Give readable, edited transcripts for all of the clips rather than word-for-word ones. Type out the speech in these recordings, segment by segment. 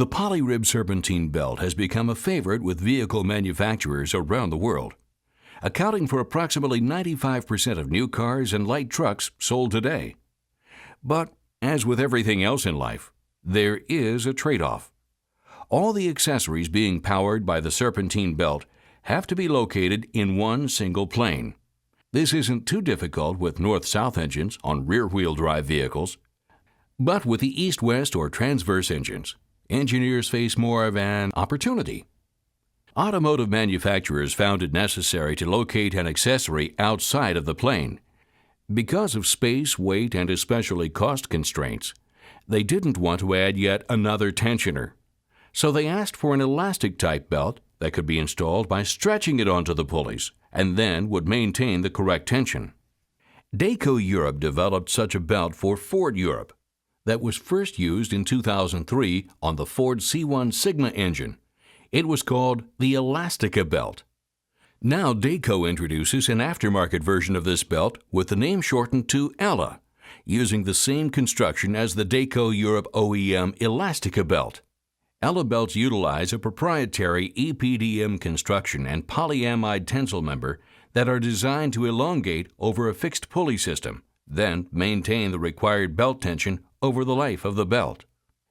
The polyrib serpentine belt has become a favorite with vehicle manufacturers around the world, accounting for approximately 95% of new cars and light trucks sold today. But, as with everything else in life, there is a trade-off. All the accessories being powered by the serpentine belt have to be located in one single plane. This isn't too difficult with north-south engines on rear-wheel drive vehicles, but with the east-west or transverse engines, engineers face more of an opportunity. Automotive manufacturers found it necessary to locate an accessory outside of the plane. Because of space, weight, and especially cost constraints, they didn't want to add yet another tensioner. So they asked for an elastic-type belt that could be installed by stretching it onto the pulleys and then would maintain the correct tension. Dayco Europe developed such a belt for Ford Europe that was first used in 2003 on the Ford C1 Sigma engine. It was called the Elastica Belt. Now Dayco introduces an aftermarket version of this belt with the name shortened to ELA, using the same construction as the Dayco Europe OEM Elastica Belt. ELA belts utilize a proprietary EPDM construction and polyamide tensile member that are designed to elongate over a fixed pulley system, then maintain the required belt tension over the life of the belt.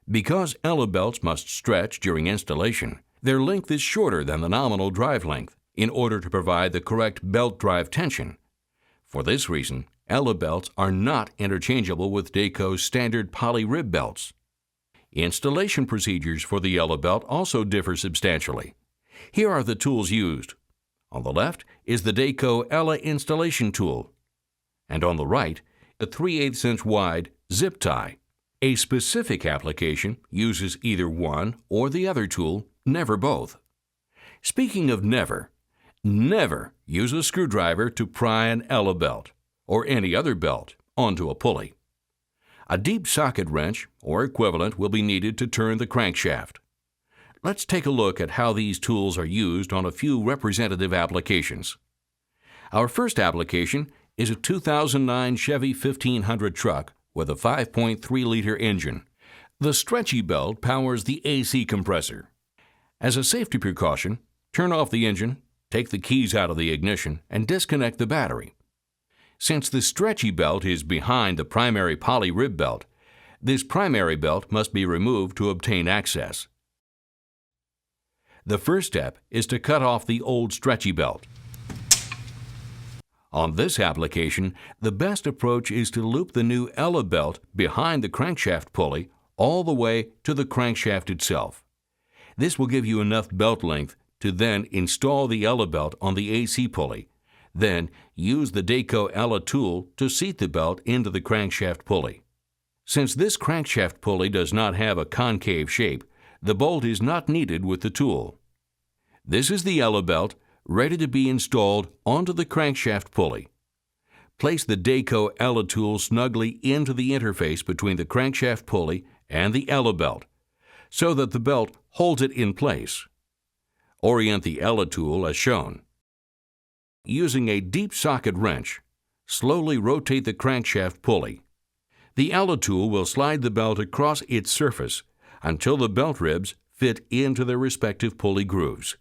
Because ELA belts must stretch during installation, their length is shorter than the nominal drive length in order to provide the correct belt drive tension. For this reason, ELA belts are not interchangeable with Dayco's standard polyrib belts. Installation procedures for the ELA belt also differ substantially. Here are the tools used. On the left is the Dayco ELA installation tool, and on the right, a 3/8 inch wide zip tie. A specific application uses either one or the other tool, never both. Speaking of never use a screwdriver to pry an ELA belt, or any other belt, onto a pulley. A deep socket wrench or equivalent will be needed to turn the crankshaft. Let's take a look at how these tools are used on a few representative applications. Our first application is a 2009 Chevy 1500 truck with a 5.3-liter engine. The stretchy belt powers the AC compressor. As a safety precaution, turn off the engine, take the keys out of the ignition, and disconnect the battery. Since the stretchy belt is behind the primary polyrib belt, this primary belt must be removed to obtain access. The first step is to cut off the old stretchy belt. On this application, the best approach is to loop the new ELA belt behind the crankshaft pulley all the way to the crankshaft itself. This will give you enough belt length to then install the ELA belt on the AC pulley. Then use the Dayco ELA tool to seat the belt into the crankshaft pulley. Since this crankshaft pulley does not have a concave shape, the bolt is not needed with the tool. This is the ELA belt ready to be installed onto the crankshaft pulley. Place the Dayco ELA tool snugly into the interface between the crankshaft pulley and the ELA belt, so that the belt holds it in place. Orient the ELA tool as shown. Using a deep socket wrench, slowly rotate the crankshaft pulley. The ELA tool will slide the belt across its surface until the belt ribs fit into their respective pulley grooves.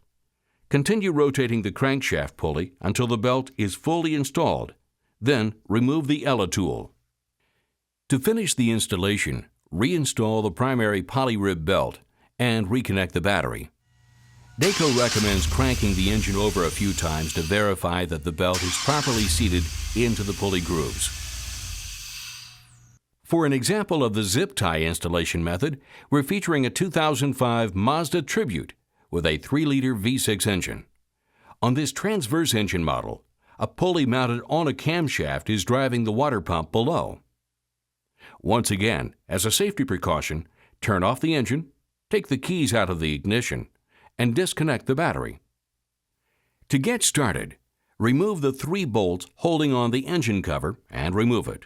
Continue rotating the crankshaft pulley until the belt is fully installed. Then remove the ELA tool. To finish the installation, reinstall the primary polyrib belt and reconnect the battery. Dayco recommends cranking the engine over a few times to verify that the belt is properly seated into the pulley grooves. For an example of the zip tie installation method, we're featuring a 2005 Mazda Tribute with a 3-liter V6 engine. On this transverse engine model, a pulley mounted on a camshaft is driving the water pump below. Once again, as a safety precaution, turn off the engine, take the keys out of the ignition, and disconnect the battery. To get started, remove the 3 bolts holding on the engine cover and remove it.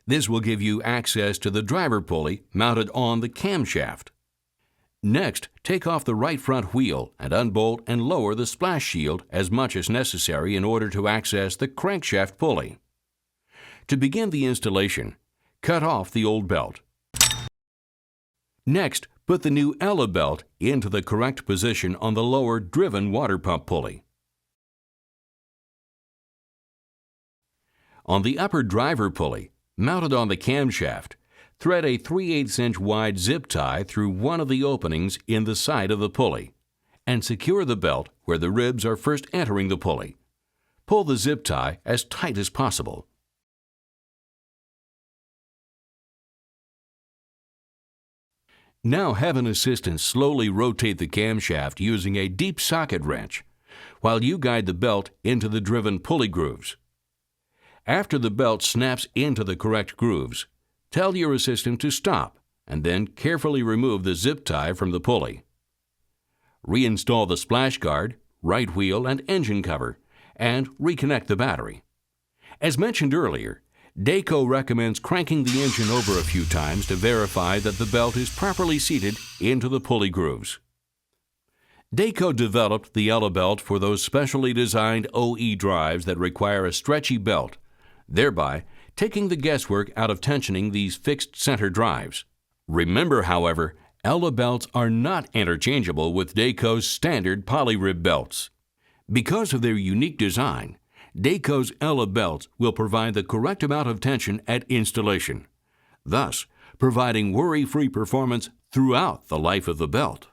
This will give you access to the driver pulley mounted on the camshaft. Next, take off the right front wheel and unbolt and lower the splash shield as much as necessary in order to access the crankshaft pulley. To begin the installation, cut off the old belt. Next, Put the new ELA belt into the correct position on the lower driven water pump pulley. On the upper driver pulley, mounted on the camshaft, thread a 3/8" wide zip tie through one of the openings in the side of the pulley, and secure the belt where the ribs are first entering the pulley. Pull the zip tie as tight as possible. Now have an assistant slowly rotate the camshaft using a deep socket wrench, while you guide the belt into the driven pulley grooves. After the belt snaps into the correct grooves, tell your assistant to stop and then carefully remove the zip tie from the pulley. Reinstall the splash guard, right wheel, and engine cover, and reconnect the battery. As mentioned earlier, Dayco recommends cranking the engine over a few times to verify that the belt is properly seated into the pulley grooves. Dayco developed the ELA belt for those specially designed OE drives that require a stretchy belt, thereby taking the guesswork out of tensioning these fixed center drives. Remember, however, ELA belts are not interchangeable with Dayco's standard polyrib belts. Because of their unique design, Dayco's ELA belts will provide the correct amount of tension at installation, thus providing worry-free performance throughout the life of the belt.